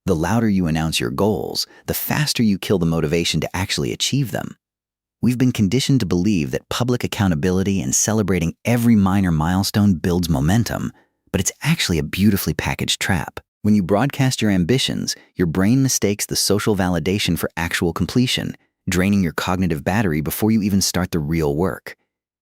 The louder you announce your goals, the faster you kill the motivation to actually achieve them. We've been conditioned to believe that public accountability and celebrating every minor milestone builds momentum, but it's actually a beautifully packaged trap. When you broadcast your ambitions, your brain mistakes the social validation for actual completion, draining your cognitive battery before you even start the real work.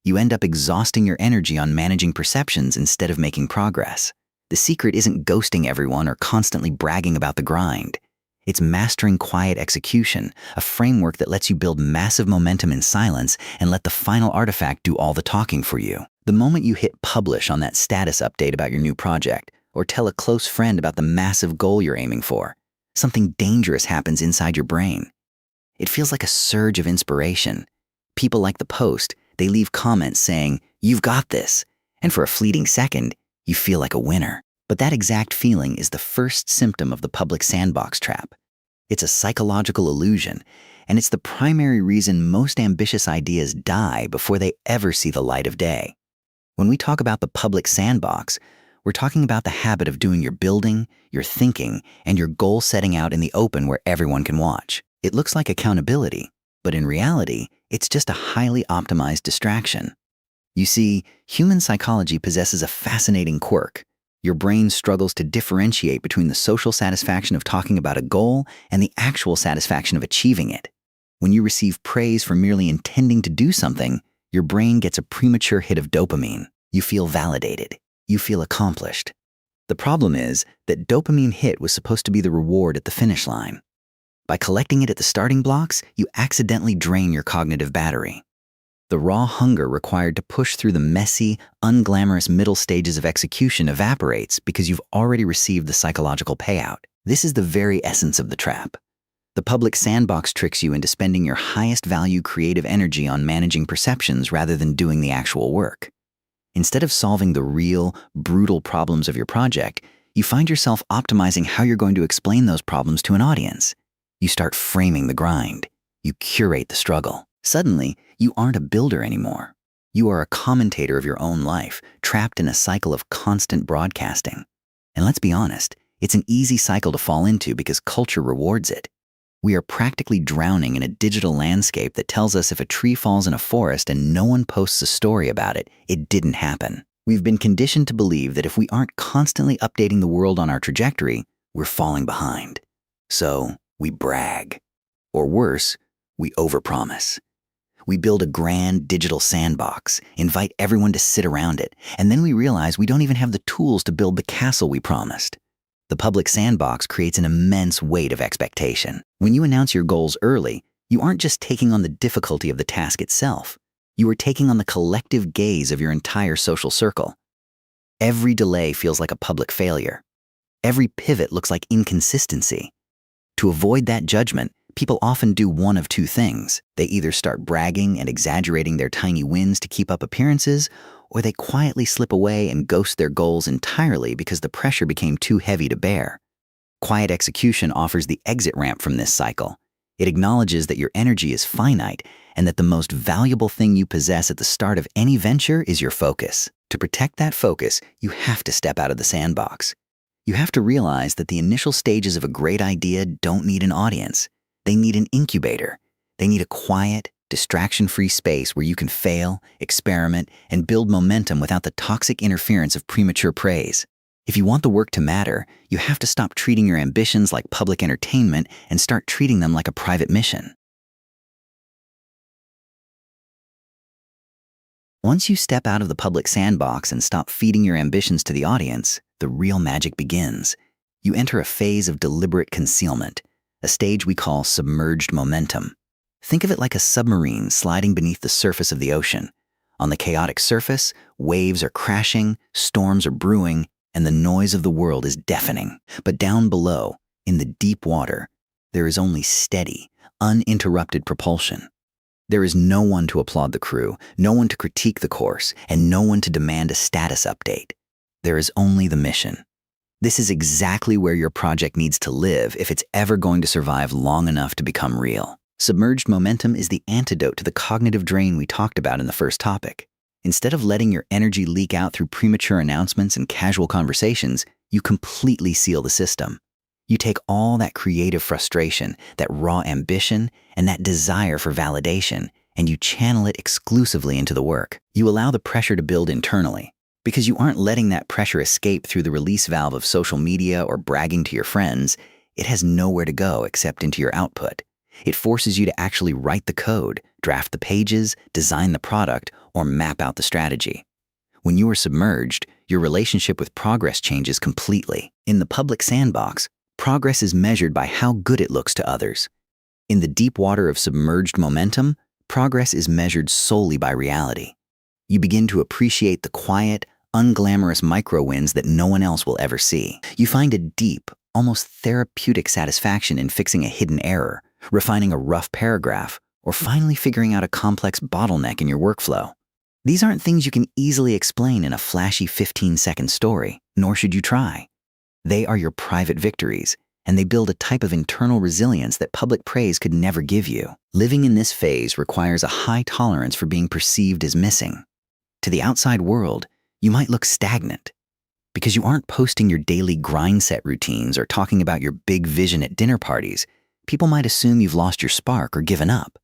You end up exhausting your energy on managing perceptions instead of making progress. The secret isn't ghosting everyone or constantly bragging about the grind. It's mastering quiet execution, a framework that lets you build massive momentum in silence and let the final artifact do all the talking for you. The moment you hit publish on that status update about your new project, or tell a close friend about the massive goal you're aiming for, something dangerous happens inside your brain. It feels like a surge of inspiration. People like the post, they leave comments saying, "You've got this," and for a fleeting second, you feel like a winner. But that exact feeling is the first symptom of the public sandbox trap. It's a psychological illusion, and it's the primary reason most ambitious ideas die before they ever see the light of day. When we talk about the public sandbox, we're talking about the habit of doing your building, your thinking, and your goal setting out in the open where everyone can watch. It looks like accountability, but in reality, it's just a highly optimized distraction. You see, human psychology possesses a fascinating quirk. Your brain struggles to differentiate between the social satisfaction of talking about a goal and the actual satisfaction of achieving it. When you receive praise for merely intending to do something, your brain gets a premature hit of dopamine. You feel validated. You feel accomplished. The problem is that dopamine hit was supposed to be the reward at the finish line. By collecting it at the starting blocks, you accidentally drain your cognitive battery. The raw hunger required to push through the messy, unglamorous middle stages of execution evaporates because you've already received the psychological payout. This is the very essence of the trap. The public sandbox tricks you into spending your highest value creative energy on managing perceptions rather than doing the actual work. Instead of solving the real, brutal problems of your project, you find yourself optimizing how you're going to explain those problems to an audience. You start framing the grind. You curate the struggle. Suddenly, you aren't a builder anymore. You are a commentator of your own life, trapped in a cycle of constant broadcasting. And let's be honest, it's an easy cycle to fall into because culture rewards it. We are practically drowning in a digital landscape that tells us if a tree falls in a forest and no one posts a story about it, it didn't happen. We've been conditioned to believe that if we aren't constantly updating the world on our trajectory, we're falling behind. So, we brag. Or worse, we overpromise. We build a grand digital sandbox, invite everyone to sit around it, and then we realize we don't even have the tools to build the castle we promised. The public sandbox creates an immense weight of expectation. When you announce your goals early, you aren't just taking on the difficulty of the task itself. You are taking on the collective gaze of your entire social circle. Every delay feels like a public failure. Every pivot looks like inconsistency. To avoid that judgment, people often do one of two things. They either start bragging and exaggerating their tiny wins to keep up appearances, or they quietly slip away and ghost their goals entirely because the pressure became too heavy to bear. Quiet execution offers the exit ramp from this cycle. It acknowledges that your energy is finite and that the most valuable thing you possess at the start of any venture is your focus. To protect that focus, you have to step out of the sandbox. You have to realize that the initial stages of a great idea don't need an audience. They need an incubator. They need a quiet, distraction-free space where you can fail, experiment, and build momentum without the toxic interference of premature praise. If you want the work to matter, you have to stop treating your ambitions like public entertainment and start treating them like a private mission. Once you step out of the public sandbox and stop feeding your ambitions to the audience, the real magic begins. You enter a phase of deliberate concealment, a stage we call submerged momentum. Think of it like a submarine sliding beneath the surface of the ocean. On the chaotic surface, waves are crashing, storms are brewing, and the noise of the world is deafening. But down below, in the deep water, there is only steady, uninterrupted propulsion. There is no one to applaud the crew, no one to critique the course, and no one to demand a status update. There is only the mission. This is exactly where your project needs to live if it's ever going to survive long enough to become real. Submerged momentum is the antidote to the cognitive drain we talked about in the first topic. Instead of letting your energy leak out through premature announcements and casual conversations, you completely seal the system. You take all that creative frustration, that raw ambition, and that desire for validation, and you channel it exclusively into the work. You allow the pressure to build internally, because you aren't letting that pressure escape through the release valve of social media or bragging to your friends. It has nowhere to go except into your output. It forces you to actually write the code, draft the pages, design the product, or map out the strategy. When you are submerged, your relationship with progress changes completely. In the public sandbox, progress is measured by how good it looks to others. In the deep water of submerged momentum, progress is measured solely by reality. You begin to appreciate the quiet, unglamorous micro-wins that no one else will ever see. You find a deep, almost therapeutic satisfaction in fixing a hidden error, refining a rough paragraph, or finally figuring out a complex bottleneck in your workflow. These aren't things you can easily explain in a flashy 15-second story, nor should you try. They are your private victories, and they build a type of internal resilience that public praise could never give you. Living in this phase requires a high tolerance for being perceived as missing. To the outside world, you might look stagnant. Because you aren't posting your daily grind set routines or talking about your big vision at dinner parties, people might assume you've lost your spark or given up.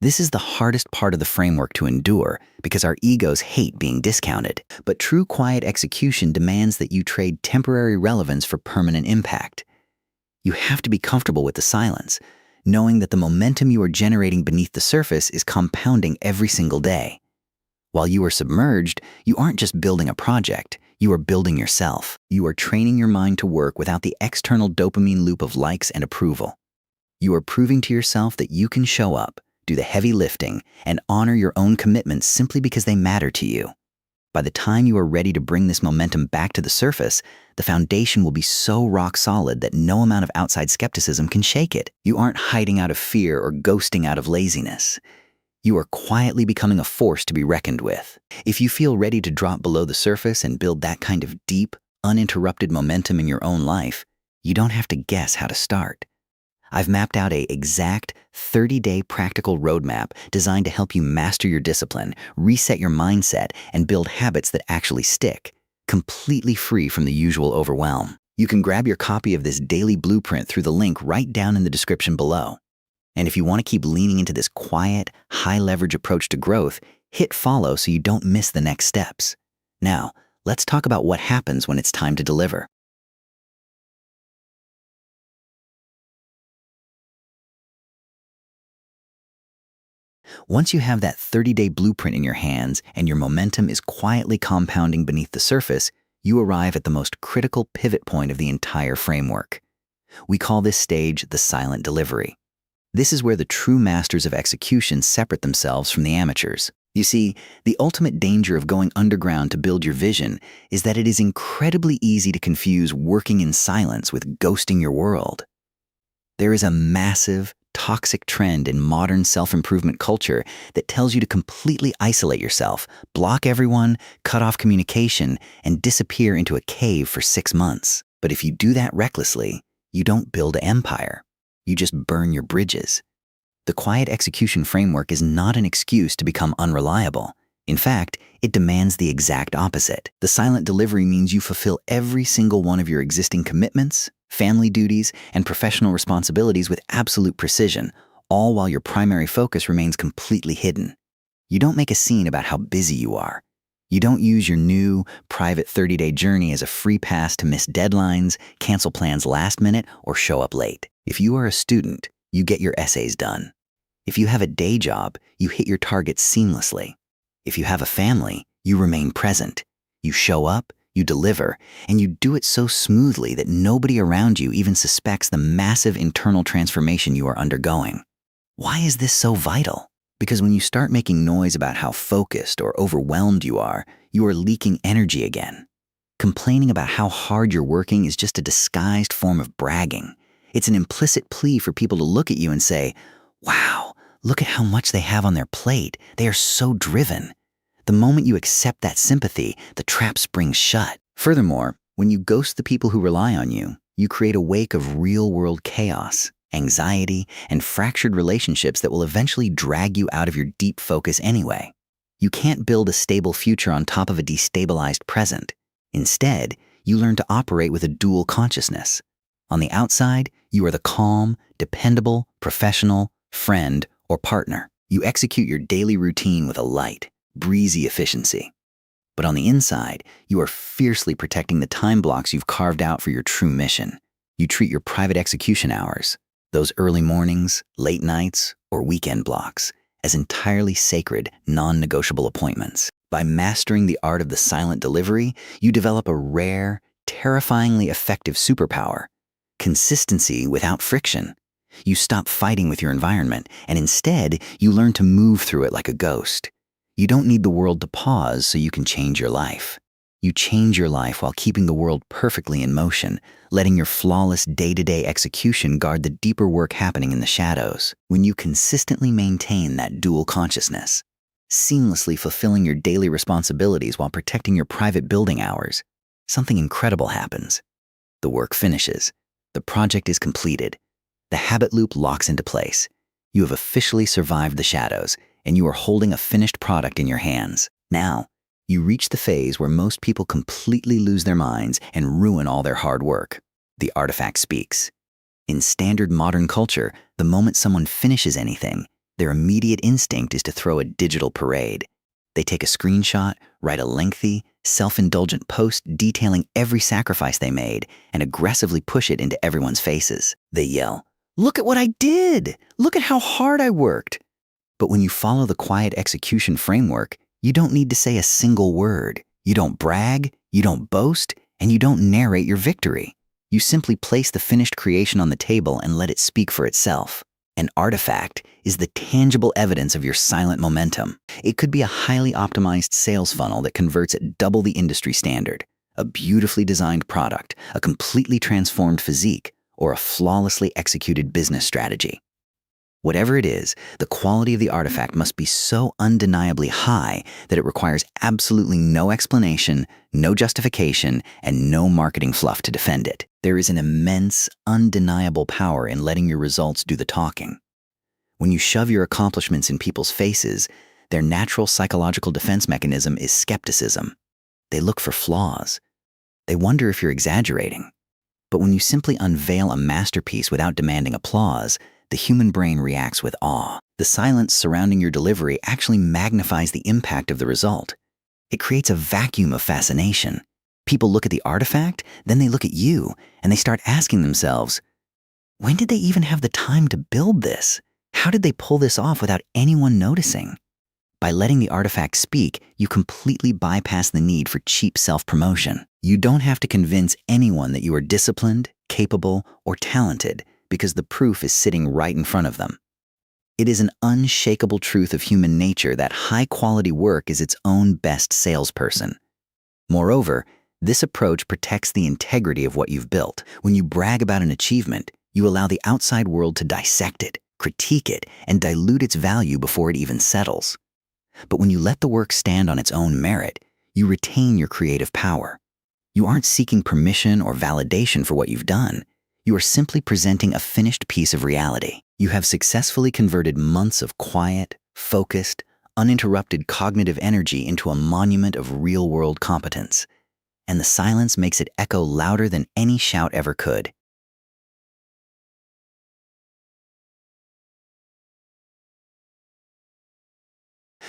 This is the hardest part of the framework to endure because our egos hate being discounted. But true quiet execution demands that you trade temporary relevance for permanent impact. You have to be comfortable with the silence, knowing that the momentum you are generating beneath the surface is compounding every single day. While you are submerged, you aren't just building a project, you are building yourself. You are training your mind to work without the external dopamine loop of likes and approval. You are proving to yourself that you can show up, do the heavy lifting, and honor your own commitments simply because they matter to you. By the time you are ready to bring this momentum back to the surface, the foundation will be so rock solid that no amount of outside skepticism can shake it. You aren't hiding out of fear or ghosting out of laziness. You are quietly becoming a force to be reckoned with. If you feel ready to drop below the surface and build that kind of deep, uninterrupted momentum in your own life, you don't have to guess how to start. I've mapped out an exact 30-day practical roadmap designed to help you master your discipline, reset your mindset, and build habits that actually stick, completely free from the usual overwhelm. You can grab your copy of this daily blueprint through the link right down in the description below. And if you want to keep leaning into this quiet, high-leverage approach to growth, hit follow so you don't miss the next steps. Now, let's talk about what happens when it's time to deliver. Once you have that 30-day blueprint in your hands and your momentum is quietly compounding beneath the surface, you arrive at the most critical pivot point of the entire framework. We call this stage the silent delivery. This is where the true masters of execution separate themselves from the amateurs. You see, the ultimate danger of going underground to build your vision is that it is incredibly easy to confuse working in silence with ghosting your world. There is a massive, toxic trend in modern self-improvement culture that tells you to completely isolate yourself, block everyone, cut off communication, and disappear into a cave for 6 months. But if you do that recklessly, you don't build an empire. You just burn your bridges. The quiet execution framework is not an excuse to become unreliable. In fact, it demands the exact opposite. The silent delivery means you fulfill every single one of your existing commitments, family duties, and professional responsibilities with absolute precision, all while your primary focus remains completely hidden. You don't make a scene about how busy you are. You don't use your new, private 30-day journey as a free pass to miss deadlines, cancel plans last minute, or show up late. If you are a student, you get your essays done. If you have a day job, you hit your targets seamlessly. If you have a family, you remain present. You show up, you deliver, and you do it so smoothly that nobody around you even suspects the massive internal transformation you are undergoing. Why is this so vital? Because when you start making noise about how focused or overwhelmed you are leaking energy again. Complaining about how hard you're working is just a disguised form of bragging. It's an implicit plea for people to look at you and say, "Wow, look at how much they have on their plate. They are so driven." The moment you accept that sympathy, the trap springs shut. Furthermore, when you ghost the people who rely on you, you create a wake of real-world chaos, anxiety, and fractured relationships that will eventually drag you out of your deep focus anyway. You can't build a stable future on top of a destabilized present. Instead, you learn to operate with a dual consciousness. On the outside, you are the calm, dependable, professional, friend, or partner. You execute your daily routine with a light, breezy efficiency. But on the inside, you are fiercely protecting the time blocks you've carved out for your true mission. You treat your private execution hours, those early mornings, late nights, or weekend blocks, as entirely sacred, non-negotiable appointments. By mastering the art of the silent delivery, you develop a rare, terrifyingly effective superpower: consistency without friction. You stop fighting with your environment, and instead, you learn to move through it like a ghost. You don't need the world to pause so you can change your life. You change your life while keeping the world perfectly in motion, letting your flawless day-to-day execution guard the deeper work happening in the shadows. When you consistently maintain that dual consciousness, seamlessly fulfilling your daily responsibilities while protecting your private building hours, something incredible happens. The work finishes. The project is completed. The habit loop locks into place. You have officially survived the shadows, and you are holding a finished product in your hands. Now, you reach the phase where most people completely lose their minds and ruin all their hard work. The artifact speaks. In standard modern culture, the moment someone finishes anything, their immediate instinct is to throw a digital parade. They take a screenshot, write a lengthy, self-indulgent post detailing every sacrifice they made, and aggressively push it into everyone's faces. They yell, "Look at what I did! Look at how hard I worked!" But when you follow the quiet execution framework, you don't need to say a single word. You don't brag, you don't boast, and you don't narrate your victory. You simply place the finished creation on the table and let it speak for itself. An artifact is the tangible evidence of your silent momentum. It could be a highly optimized sales funnel that converts at double the industry standard, a beautifully designed product, a completely transformed physique, or a flawlessly executed business strategy. Whatever it is, the quality of the artifact must be so undeniably high that it requires absolutely no explanation, no justification, and no marketing fluff to defend it. There is an immense, undeniable power in letting your results do the talking. When you shove your accomplishments in people's faces, their natural psychological defense mechanism is skepticism. They look for flaws. They wonder if you're exaggerating. But when you simply unveil a masterpiece without demanding applause, the human brain reacts with awe. The silence surrounding your delivery actually magnifies the impact of the result. It creates a vacuum of fascination. People look at the artifact, then they look at you, and they start asking themselves, when did they even have the time to build this? How did they pull this off without anyone noticing? By letting the artifact speak, you completely bypass the need for cheap self-promotion. You don't have to convince anyone that you are disciplined, capable, or talented, because the proof is sitting right in front of them. It is an unshakable truth of human nature that high-quality work is its own best salesperson. Moreover, this approach protects the integrity of what you've built. When you brag about an achievement, you allow the outside world to dissect it, critique it, and dilute its value before it even settles. But when you let the work stand on its own merit, you retain your creative power. You aren't seeking permission or validation for what you've done. You are simply presenting a finished piece of reality. You have successfully converted months of quiet, focused, uninterrupted cognitive energy into a monument of real-world competence. And the silence makes it echo louder than any shout ever could.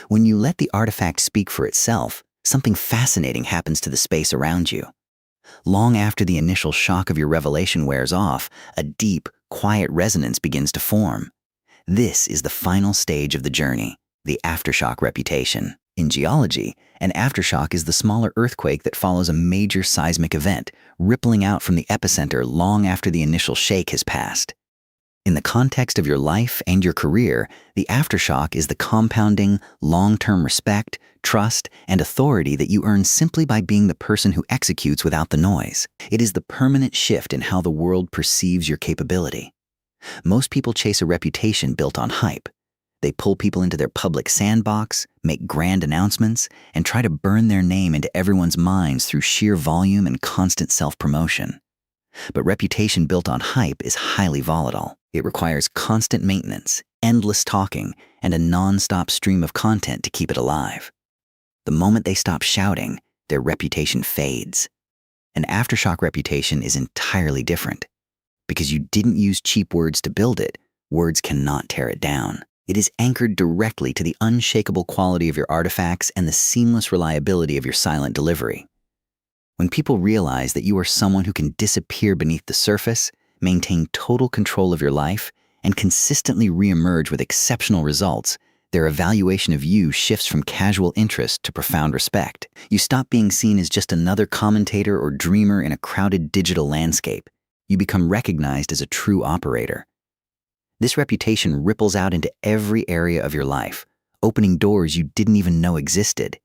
When you let the artifact speak for itself, something fascinating happens to the space around you. Long after the initial shock of your revelation wears off, a deep, quiet resonance begins to form. This is the final stage of the journey, the aftershock reputation. In geology, an aftershock is the smaller earthquake that follows a major seismic event, rippling out from the epicenter long after the initial shake has passed. In the context of your life and your career, the aftershock is the compounding, long-term respect, trust, and authority that you earn simply by being the person who executes without the noise. It is the permanent shift in how the world perceives your capability. Most people chase a reputation built on hype. They pull people into their public sandbox, make grand announcements, and try to burn their name into everyone's minds through sheer volume and constant self-promotion. But reputation built on hype is highly volatile. It requires constant maintenance, endless talking, and a non-stop stream of content to keep it alive. The moment they stop shouting, their reputation fades. An aftershock reputation is entirely different. because you didn't use cheap words to build it, words cannot tear it down. It is anchored directly to the unshakable quality of your artifacts and the seamless reliability of your silent delivery. When people realize that you are someone who can disappear beneath the surface, maintain total control of your life, and consistently reemerge with exceptional results, their evaluation of you shifts from casual interest to profound respect. You stop being seen as just another commentator or dreamer in a crowded digital landscape. You become recognized as a true operator. This reputation ripples out into every area of your life, opening doors you didn't even know existed.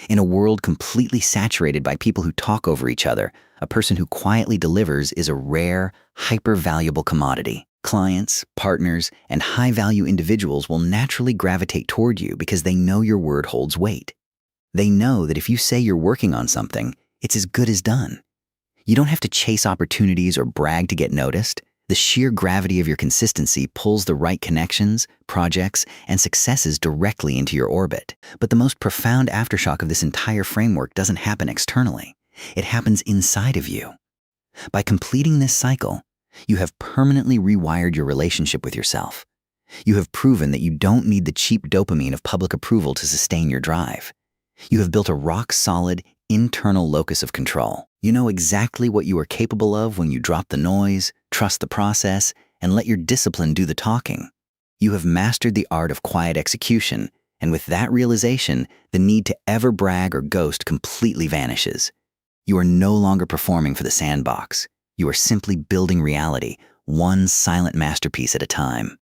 In a world completely saturated by people who talk over each other, a person who quietly delivers is a rare, hyper-valuable commodity. Clients, partners, and high-value individuals will naturally gravitate toward you because they know your word holds weight. They know that if you say you're working on something, it's as good as done. You don't have to chase opportunities or brag to get noticed. The sheer gravity of your consistency pulls the right connections, projects, and successes directly into your orbit. But the most profound aftershock of this entire framework doesn't happen externally. It happens inside of you. By completing this cycle, you have permanently rewired your relationship with yourself. You have proven that you don't need the cheap dopamine of public approval to sustain your drive. You have built a rock-solid, internal locus of control. You know exactly what you are capable of when you drop the noise, trust the process, and let your discipline do the talking. You have mastered the art of quiet execution, and with that realization, the need to ever brag or ghost completely vanishes. You are no longer performing for the sandbox. You are simply building reality, one silent masterpiece at a time.